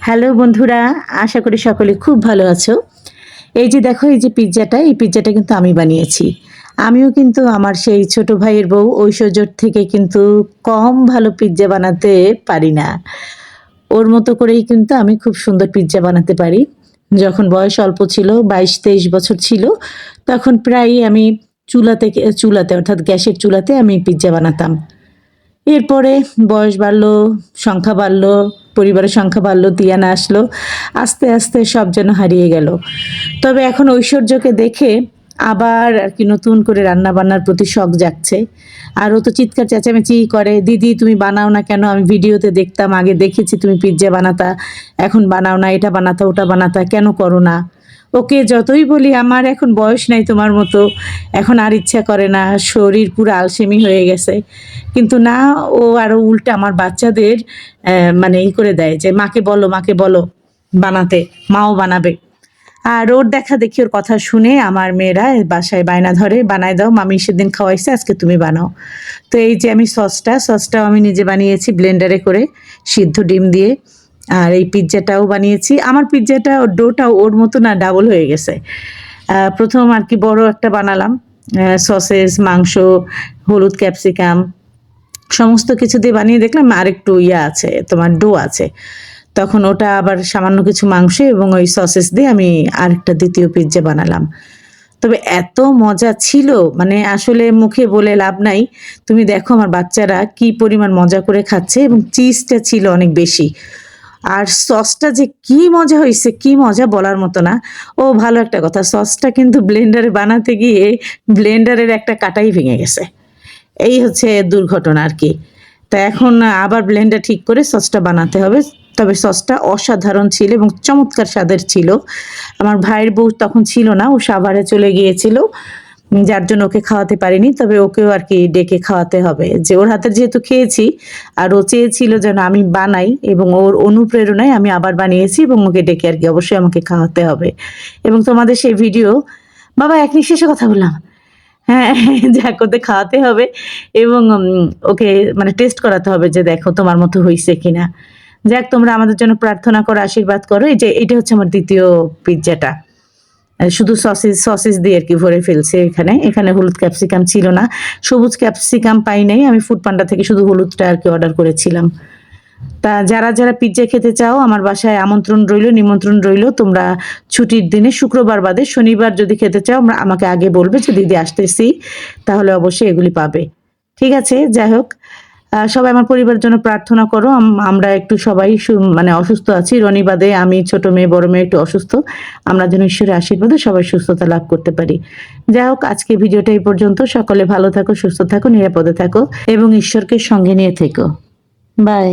Hello বন্ধুরা, আশা করি সকলে খুব ভালো আছো। এই যে দেখো, এই যে পিৎজাটা, এই পিৎজাটা কিন্তু আমি বানিয়েছি। আমিও কিন্তু আমার সেই ছোট ভাইয়ের বউ ঐশ্বর্যর থেকে কিন্তু কম ভালো পিৎজা বানাতে পারি না। ওর মতো করেই কিন্তু আমি খুব সুন্দর পিৎজা বানাতে পারি। যখন বয়স অল্প ছিল, 22-23 বছর ছিল, তখন প্রায়ই আমি চুলাতে অর্থাৎ গ্যাসের চুলাতে আমি পিৎজা বানাতাম। এরপরে বয়স বাড়লো, সংখ্যা বাড়লো, পরিবারের সংখ্যা বাড়লো, তিয়ানা আসলো। আস্তে আস্তে সব যেন হারিয়ে গেল। তবে এখন ঐশ্বর্যকে দেখে আবার আর কি নতুন করে রান্না বান্নার প্রতি শখ জাগছে। আর ও তো চিৎকার চেঁচামেচি করে, দিদি তুমি বানাও না কেন? আমি ভিডিওতে দেখতাম, আগে দেখেছি তুমি পিৎজা বানাতা, এখন বানাও না, এটা বানাতা ওটা বানাতা, কেন করো না? ওকে যতই বলি আমার এখন বয়স নাই তোমার মতো, এখন আর ইচ্ছা করে না, শরীর পুরো আলসেমি হয়ে গেছে। কিন্তু না, ও আরো উল্টা আমার বাচ্চাদের মানে ই করে দেয় যে মাকে বলো বানাতে, মাও বানাবে। আর ওর দেখা দেখি, ওর কথা শুনে আমার মেয়েরা বাসায় বায়না ধরে, বানায় দাও, মামি সেদিন খাওয়াইছে, আজকে তুমি বানাও। তো এই যে আমি সসটাও আমি নিজে বানিয়েছি ব্লেন্ডারে করে, সিদ্ধ ডিম দিয়ে। আর এই পিৎজাটাও বানিয়েছি। আমার পিৎজাটা ডোটাও ওর মতো না, ডাবল হয়ে গেছে। প্রথম আর কি বড় একটা বানালাম, সসেস, মাংস, হলুদ, ক্যাপসিকাম সমস্ত কিছু দিয়ে বানিয়ে দেখলাম আরেকটু আছে, তোমার ডো আছে। তখন ওটা আবার সামান্য কিছু মাংস এবং ওই সসেস দিয়ে আমি আরেকটা দ্বিতীয় পিৎজা বানালাম। তবে এত মজা ছিল, মানে আসলে মুখে বলে লাভ নাই। তুমি দেখো আমার বাচ্চারা কি পরিমাণ মজা করে খাচ্ছে, এবং চিজটা ছিল অনেক বেশি। আর সসটা যে কি মজা হয়েছে, কি মজা বলার মতো না। ও ভালো একটা কথা, সসটা কিন্তু ব্লেন্ডারে বানাতে গিয়ে ব্লেন্ডারের একটা কাঁটাই ভেঙে গেছে। এই হচ্ছে দুর্ঘটনা আর কি। তা এখন আবার ব্লেন্ডার ঠিক করে সসটা বানাতে হবে। তবে সসটা অসাধারণ ছিল এবং চমৎকার স্বাদের ছিল। আমার ভাইয়ের বউ তখন ছিল না, ও সাভারে চলে গিয়েছিল, যার জন্য ওকে খাওয়াতে পারিনি। তবে ওকেও আর কি ডেকে খাওয়াতে হবে, যে ওর হাতের যেহেতু খেয়েছি, আর ও চেয়েছিল যেন আমি বানাই, এবং ওর অনুপ্রেরণায় আমি আবার বানিয়েছি, এবং ওকে ডেকে আর কি অবশ্যই আমাকে খাওয়াতে হবে। এবং তোমাদের সেই ভিডিও, বাবা এক নিঃশ্বাসে কথা বললাম, হ্যাঁ, যাক ওতে খাওয়াতে হবে, এবং ওকে মানে টেস্ট করাতে হবে যে দেখো তোমার মতো হয়েছে কিনা। যাক, তোমরা আমাদের জন্য প্রার্থনা করো, আশীর্বাদ করো। এই যে এটা হচ্ছে আমার দ্বিতীয় পিৎজাটা, শুধু সসেস দিয়ে আর কি ভরে ফেলছে। এখানে হলুদ ক্যাপসিকাম ছিল না, সবুজ ক্যাপসিকাম পাই নাই, আমি ফুড পান্ডা থেকে শুধু হলুদটা আর কি অর্ডার করেছিলাম। তা যারা যারা পিৎজা খেতে চাও, আমার বাসায় আমন্ত্রণ রইল, নিমন্ত্রণ রইল। তোমরা ছুটির দিনে শুক্রবার বাদে শনিবার যদি খেতে চাও, আমাকে আগে বলবে যে দিদি আসতেছি, তাহলে অবশ্যই এগুলি পাবে। ঠিক আছে, যাই হোক, সবাই আমার পরিবারের জন্য প্রার্থনা করো। আমরা একটু সবাই মানে অসুস্থ আছি, রনি বাদে আমি, ছোট মেয়ে, বড় মেয়ে একটু অসুস্থ। আমরা যেন ঈশ্বরের আশীর্বাদে সবাই সুস্থতা লাভ করতে পারি। যাই হোক, আজকে ভিডিওটা এই পর্যন্ত। সকলে ভালো থাকো, সুস্থ থাকো, নিরাপদে থাকো, এবং ঈশ্বরকে সঙ্গে নিয়ে থেকো। বাই।